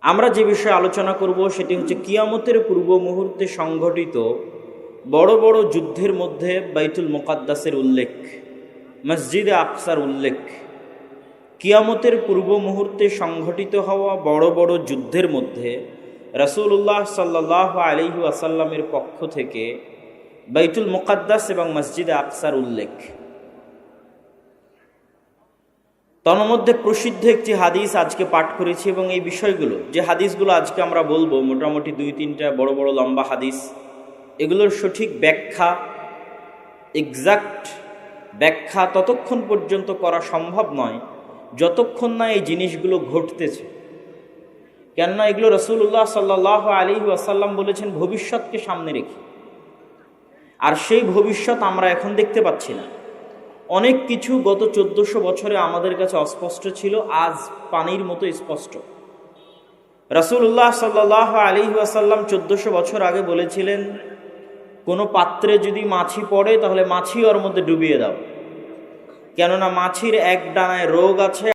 আমরা যে বিষয়ে আলোচনা করব সেটি হচ্ছে কিয়ামতের পূর্ব মুহূর্তে সংঘটিত বড় বড় যুদ্ধের মধ্যে বাইতুল মুকাদ্দাসের উল্লেখ, মসজিদে আকসার উল্লেখ। কিয়ামতের পূর্ব মুহূর্তে সংঘটিত হওয়া বড় বড় যুদ্ধের মধ্যে রাসূলুল্লাহ সাল্লাল্লাহু আলাইহি ওয়াসাল্লামের পক্ষ থেকে বাইতুল মুকাদ্দাস এবং মসজিদে আকসার উল্লেখ। তন্মধ্যে প্রসিদ্ধ একটি হাদিস আজকে পাঠ করেছি এবং এই বিষয়গুলো, যে হাদিসগুলো আজকে আমরা বলবো, মোটামুটি 2-3টা বড় বড় লম্বা হাদিস, এগুলোর সঠিক ব্যাখ্যা, এক্সাক্ট ব্যাখ্যা ততক্ষণ পর্যন্ত করা সম্ভব নয় যতক্ষণ না এই জিনিসগুলো ঘটতেছে। কেননা এগুলো রাসূলুল্লাহ সাল্লাল্লাহু আলাইহি ওয়াসাল্লাম বলেছেন ভবিষ্যৎকে সামনে রেখে, আর সেই ভবিষ্যৎ আমরা এখন দেখতে পাচ্ছি না। অনেক কিছু গত 1400 বছরে আমাদের কাছে অস্পষ্ট ছিল, আজ পানির মতো স্পষ্ট। রাসূলুল্লাহ সাল্লাল্লাহু আলাইহি ওয়াসাল্লাম 1400 বছর আগে বলেছিলেন, কোনো পাত্রে যদি মাছি পড়ে তাহলে মাছি ওর মধ্যে ডুবিয়ে দাও, কেননা মাছির এক ডানায় রোগ আছে।